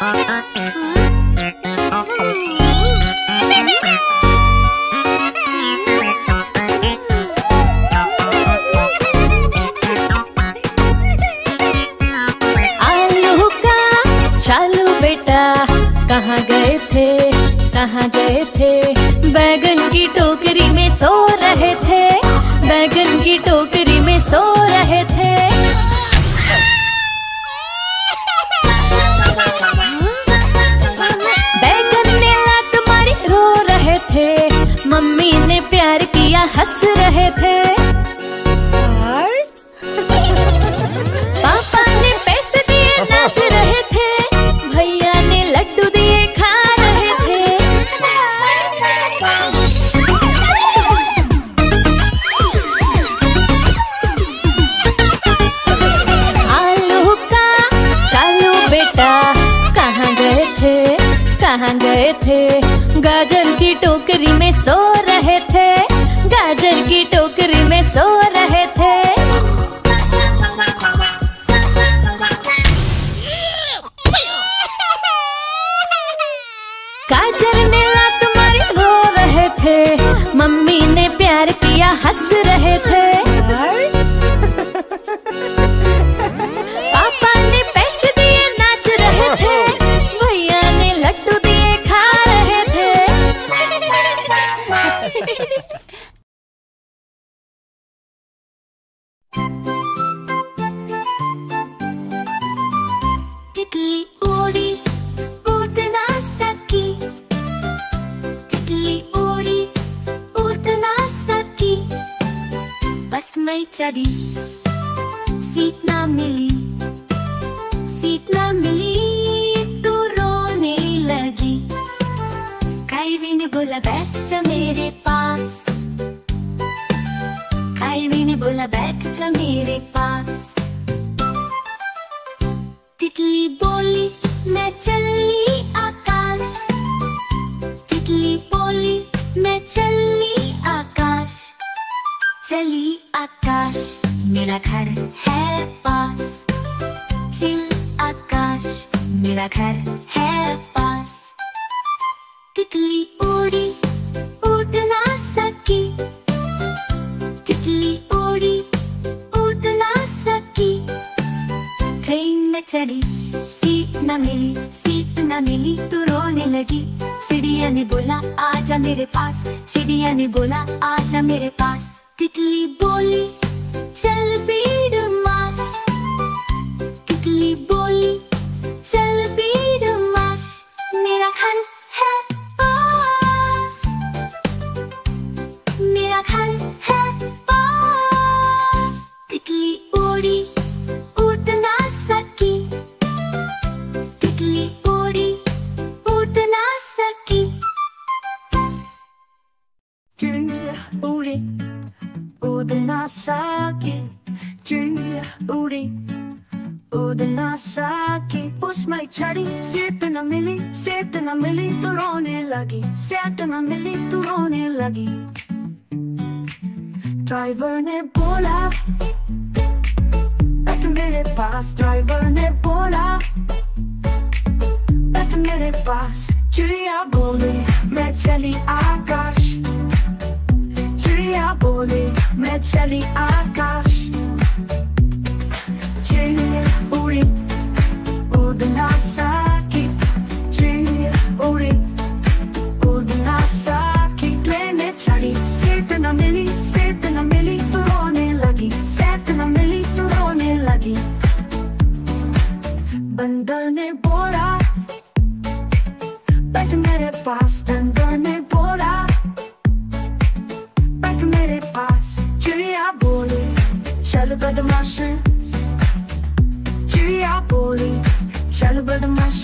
कहाँ गए थे, कहाँ गए थे? बैगन की टोकरी में सो रहे थे, बैगन की टोकरी में सो रहे थे। बैगन ने लात मारी रो रहे थे, मम्मी ने प्यार किया हंस रहे थे। पापा ने पैसे दिए नाच रहे थे, भैया ने लड्डू दिए खा रहे थे। आलू का चालू बेटा, कहाँ गए थे, कहाँ गए थे? गाजर की टोकरी में सो रहे थे, गाजर की टोकरी में सो रहे थे। गाजर ने लात मारी रो रहे थे, मम्मी ने प्यार किया हंस रहे थे। पापा ने पैसे दिए नाच रहे थे, भैया ने लड्डू दिए खा रहे थे। तितली उड़ी उड़ ना सकी, तितली उड़ी उड़ ना सकी। बस मैं चढ़ी सीट ना मिली, सीट ना मिली तो रोने लगी। कायवी ने बोला बैठ जा मेरे पास, कायवी ने बोला बैठ जा मेरे पास। तितली बोली मैं चली आकाश, तितली बोली मैं चली आकाश। चली आकाश मेरा घर है पास, चिल आकाश मेरा घर है पास। तितली उड़ी उड़ ना सकी, तितली उड़ी उड़ ना सकी। ट्रेन में चढ़ी सीट न मिली, सीट न मिली तो रोने लगी। चिड़िया ने बोला आजा मेरे पास, चिड़िया ने बोला आजा मेरे पास। तितली बोली चल बीड़ माश, तितली बोली चल बीड़ माश। मेरा घर है पास, मेरा घर है पास। तितली उड़ी उड़ ना सकी, तितली उड़ी उड़ ना सकी। चिड़िया उड़ी उड़ ना सकी, चिड़िया उड़ी उड़ ना सकी। उसमें चढ़ी सीट न मिली, सीट न मिली तो रोने लगी, सीट न मिली तो रोने लगी। ड्राइवर ने बोला बैठ मेरे पास, ड्राइवर ने बोला बैठ मेरे पास। चिड़िया बोली मैं चली आकाश, चिड़िया बोली मैं चली आकाश। चिड़िया उड़ी उड़ ना सकी, चिड़िया उड़ी उड़ ना सकी। ट्रेन में चढ़ी सीट न मिली, सीट न मिली तो रोने लगी, सीट न मिली तो रोने लगी। बंदर ने बोला बैठ मेरे पास, बंदर ने बोला बैठ मेरे पास। चिड़िया बोली चल बदमाश, चिड़िया बोली चल बदमाश।